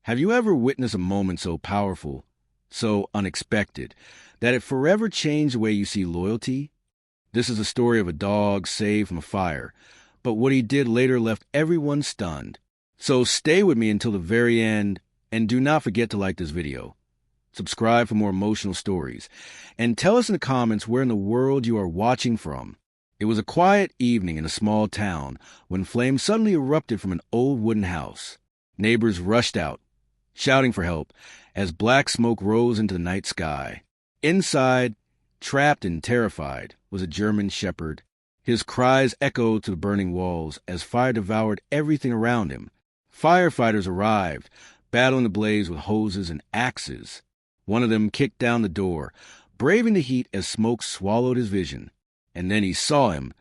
Have you ever witnessed a moment so powerful, so unexpected, that it forever changed the way you see loyalty? This is a story of a dog saved from a fire, but what he did later left everyone stunned. So stay with me until the very end, and do not forget to like this video. Subscribe for more emotional stories, and tell us in the comments where in the world you are watching from. It was a quiet evening in a small town when flames suddenly erupted from an old wooden house. Neighbors rushed out, shouting for help, as black smoke rose into the night sky. Inside, trapped and terrified, was a German shepherd. His cries echoed to the burning walls as fire devoured everything around him. Firefighters arrived, battling the blaze with hoses and axes. One of them kicked down the door, braving the heat as smoke swallowed his vision. And then he saw him,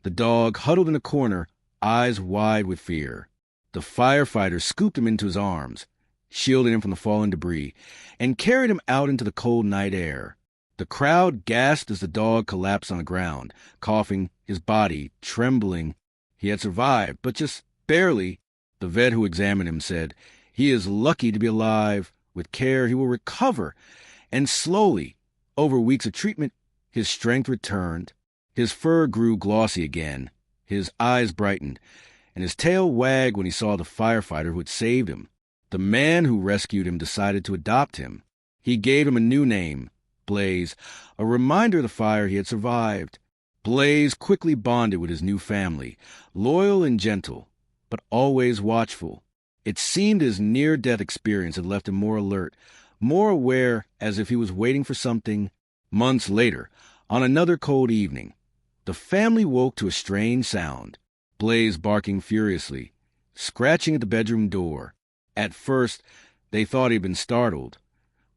the dog huddled in a corner, eyes wide with fear. The firefighter scooped him into his arms, shielding him from the falling debris, and carried him out into the cold night air. The crowd gasped as the dog collapsed on the ground, coughing, his body trembling. He had survived, but just barely. The vet who examined him said, "He is lucky to be alive. With care, he will recover." And slowly, over weeks of treatment, his strength returned. His fur grew glossy again, his eyes brightened, and his tail wagged when he saw the firefighter who had saved him. The man who rescued him decided to adopt him. He gave him a new name, Blaze, a reminder of the fire he had survived. Blaze quickly bonded with his new family, loyal and gentle, but always watchful. It seemed his near-death experience had left him more alert, more aware, as if he was waiting for something. Months later, on another cold evening, the family woke to a strange sound. Blaze barking furiously, scratching at the bedroom door. At first, they thought he'd been startled,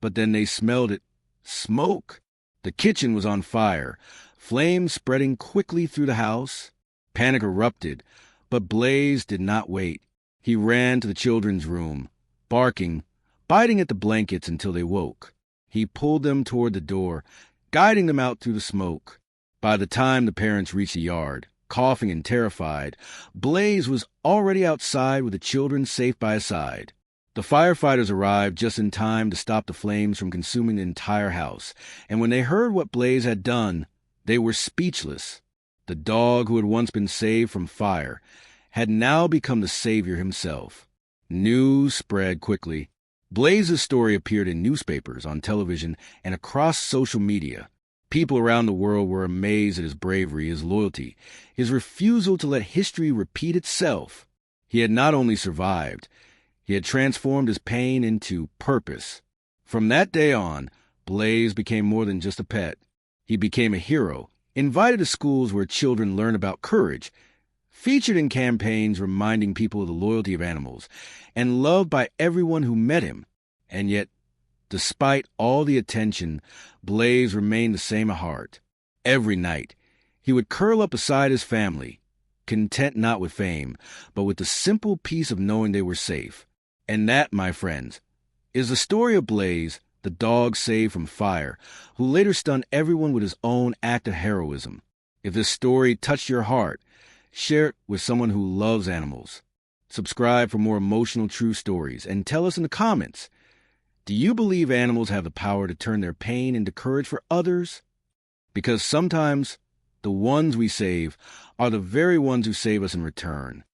but then they smelled it. Smoke! The kitchen was on fire, flames spreading quickly through the house. Panic erupted, but Blaze did not wait. He ran to the children's room, barking, biting at the blankets until they woke. He pulled them toward the door, guiding them out through the smoke. By the time the parents reached the yard, coughing and terrified, Blaze was already outside with the children safe by his side. The firefighters arrived just in time to stop the flames from consuming the entire house, and when they heard what Blaze had done, they were speechless. The dog who had once been saved from fire had now become the savior himself. News spread quickly. Blaze's story appeared in newspapers, on television, and across social media. People around the world were amazed at his bravery, his loyalty, his refusal to let history repeat itself. He had not only survived, he had transformed his pain into purpose. From that day on, Blaze became more than just a pet. He became a hero, invited to schools where children learn about courage, featured in campaigns reminding people of the loyalty of animals, and loved by everyone who met him. And yet, despite all the attention, Blaze remained the same at heart. Every night, he would curl up beside his family, content not with fame, but with the simple peace of knowing they were safe. And that, my friends, is the story of Blaze, the dog saved from fire, who later stunned everyone with his own act of heroism. If this story touched your heart, share it with someone who loves animals. Subscribe for more emotional true stories, and tell us in the comments, do you believe animals have the power to turn their pain into courage for others? Because sometimes the ones we save are the very ones who save us in return.